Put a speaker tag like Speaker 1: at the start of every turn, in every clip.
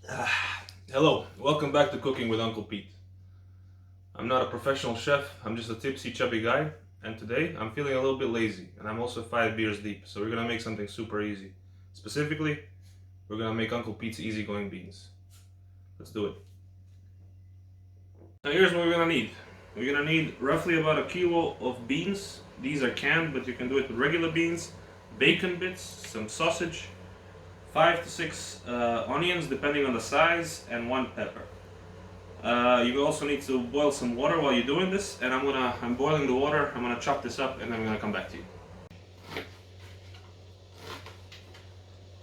Speaker 1: Hello, welcome back to Cooking with Uncle Pete. I'm not a professional chef, I'm just a tipsy, chubby guy, and today I'm feeling a little bit lazy, and I'm also 5 beers deep, so we're gonna make something super easy. Specifically, we're gonna make Uncle Pete's easygoing beans. Let's do it. Now here's what we're gonna need. We're gonna need roughly about a kilo of beans. These are canned, but you can do it with regular beans, bacon bits, some sausage, 5 to 6 onions depending on the size, and 1 pepper. You also need to boil some water while you're doing this, and I'm boiling the water. I'm gonna chop this up, and then I'm gonna come back to you.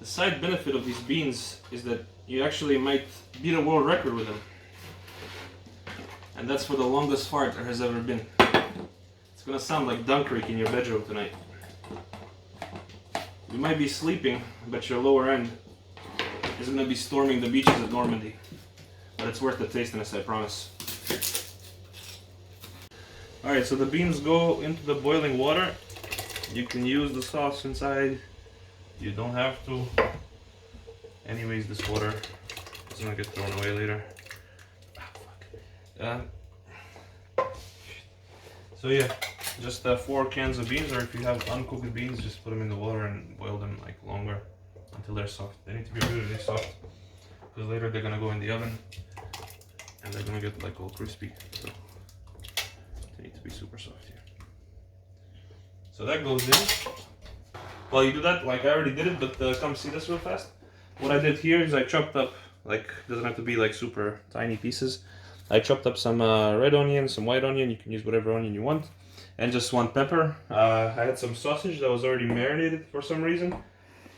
Speaker 1: The side benefit of these beans is that you actually might beat a world record with them, and that's for the longest fart there has ever been. It's gonna sound like Dunkirk in your bedroom tonight. You might be sleeping, but your lower end is gonna be storming the beaches of Normandy. But it's worth the tastiness, I promise. Alright, so the beans go into the boiling water. You can use the sauce inside. You don't have to. Anyways, this water is gonna get thrown away later. So yeah, just 4 cans of beans, or if you have uncooked beans, just put them in the water and boil them like longer until they're soft. They need to be really soft because later they're gonna go in the oven and they're gonna get like all crispy. So they need to be super soft here. So that goes in. While you do that, like I already did it, but come see this real fast. What I did here is I chopped up, like, doesn't have to be like super tiny pieces. I chopped up some red onion, some white onion, you can use whatever onion you want, and just 1 pepper. I had some sausage that was already marinated for some reason.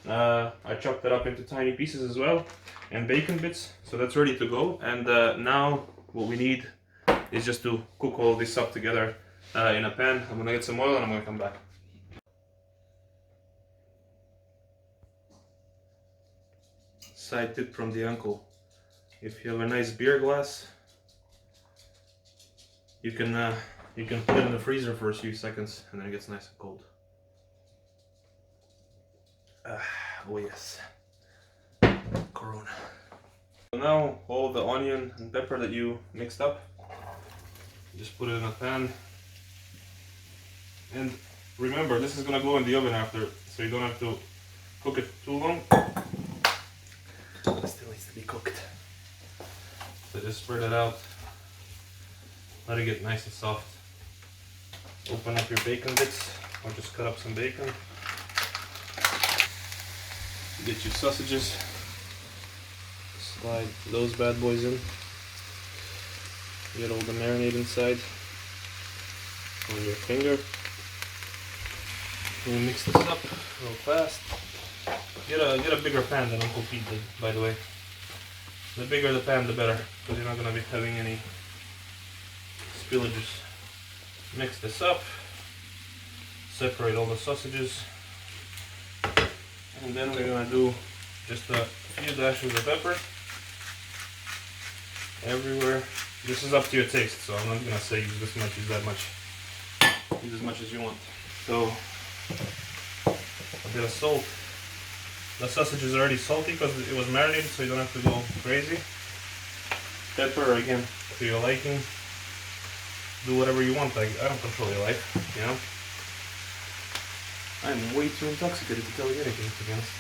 Speaker 1: I chopped that up into tiny pieces as well, and bacon bits, so that's ready to go. And now what we need is just to cook all this up together in a pan. I'm gonna get some oil and I'm gonna come back. Side tip from the uncle: if you have a nice beer glass, you can put it in the freezer for a few seconds and then it gets nice and cold. Oh yes, Corona. So now all the onion and pepper that you mixed up, just put it in a pan. And remember, this is gonna go in the oven after, so you don't have to cook it too long. It still needs to be cooked. So just spread it out. Let it get nice and soft. Open up your bacon bits, or just cut up some bacon. Get your sausages. Slide those bad boys in. Get all the marinade inside on your finger. We'll mix this up real fast. Get a bigger pan than Uncle Pete did, by the way. The bigger the pan, the better, because you're not going to be having any spillages. Mix this up. Separate all the sausages. And then we're going to do just a few dashes of pepper everywhere. This is up to your taste, so I'm not going to say use this much, use that much. Use as much as you want. So, a bit of salt. The sausage is already salty because it was marinated, so you don't have to go crazy. Pepper, again, to your liking. Do whatever you want. I don't control your life, you know. I'm way too intoxicated to tell you anything, to be honest.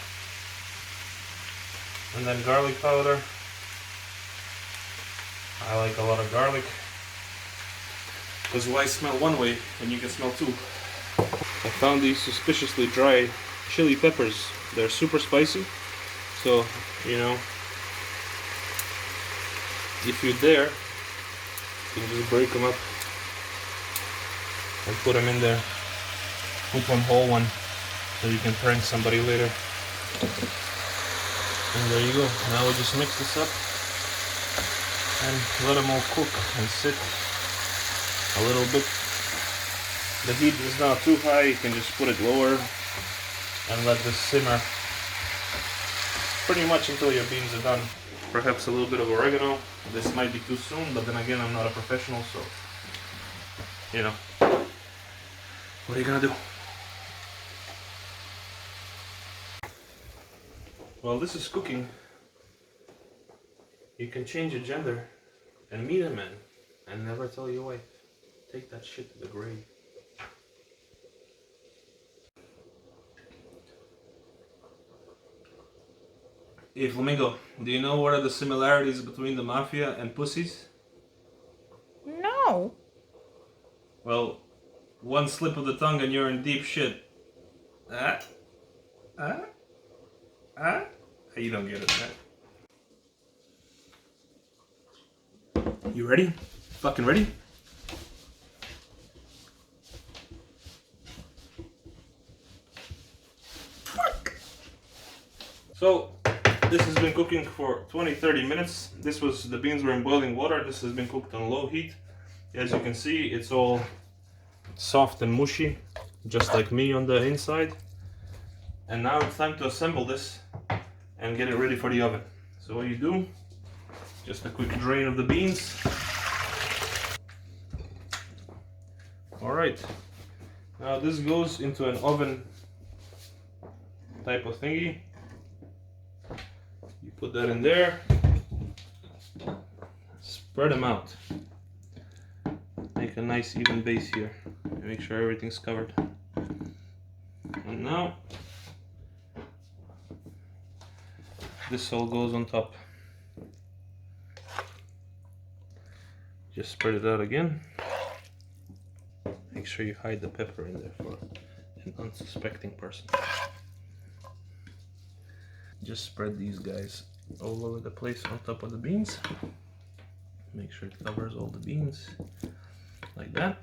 Speaker 1: And then garlic powder. I like a lot of garlic. Because why smell one way when you can smell two? I found these suspiciously dry chili peppers. They're super spicy, so you know, if you're there, you can just break them up and put them in there. Put one whole one so you can prank somebody later. And there you go. Now we just mix this up and let them all cook and sit a little bit. The heat is not too high, you can just put it lower and let this simmer pretty much until your beans are done. Perhaps a little bit of oregano. This might be too soon, but then again, I'm not a professional, so you know, what are you gonna do? While this is cooking, You can change your gender and meet a man and never tell your wife. Take that shit to the grave. Hey Flamingo, do you know what are the similarities between the mafia and pussies?
Speaker 2: No.
Speaker 1: Well, one slip of the tongue and you're in deep shit. Ah? Ah? Ah? You don't get it, man. You ready? Fucking ready? Fuck! So, this has been cooking for 20-30 minutes. The beans were in boiling water. This has been cooked on low heat. As you can see, it's all soft and mushy, just like me on the inside. And now it's time to assemble this and get it ready for the oven. So what you do, just a quick drain of the beans. Alright, now this goes into an oven type of thingy. You put that in there, spread them out. Make a nice even base here. Make sure everything's covered. And now, this all goes on top. Just spread it out again. Make sure you hide the pepper in there for an unsuspecting person. Just spread these guys all over the place on top of the beans. Make sure it covers all the beans like that.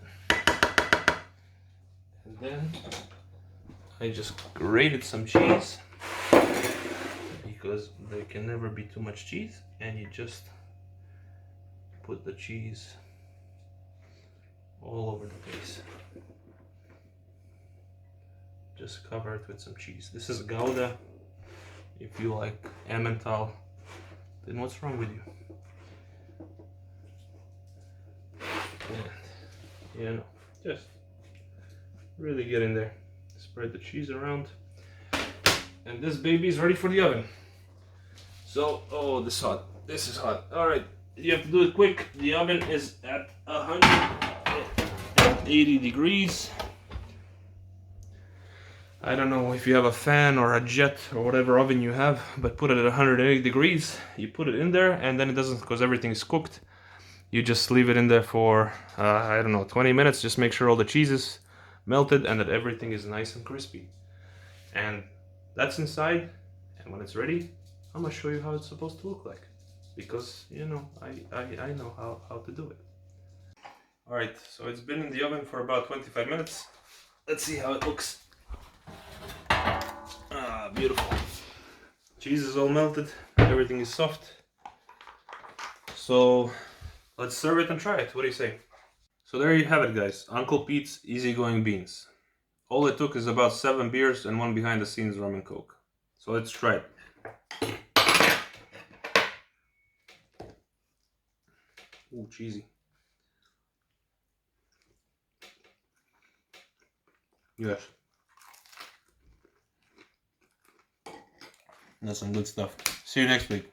Speaker 1: And then I just grated some cheese because there can never be too much cheese, and you just put the cheese all over the place. Just cover it with some cheese. This is Gouda. If you like Emmental, then what's wrong with you? And, you know, just really get in there. Spread the cheese around. And this baby's ready for the oven. So, oh, this is hot. This is hot. Alright, you have to do it quick. The oven is at 180 degrees. I don't know if you have a fan or a jet or whatever oven you have, but put it at 180 degrees. You put it in there, and then it doesn't, because everything is cooked. You just leave it in there for, I don't know, 20 minutes. Just make sure all the cheese is melted and that everything is nice and crispy. And that's inside. And when it's ready, I'm gonna show you how it's supposed to look like. Because, you know, I know how to do it. Alright, so it's been in the oven for about 25 minutes. Let's see how it looks. Ah, beautiful. Cheese is all melted, everything is soft. So let's serve it and try it. What do you say? So there you have it, guys. Uncle Pete's easygoing beans. All it took is about 7 beers and one behind the scenes rum and coke. So let's try it. Ooh, cheesy. Yes. That's some good stuff. See you next week.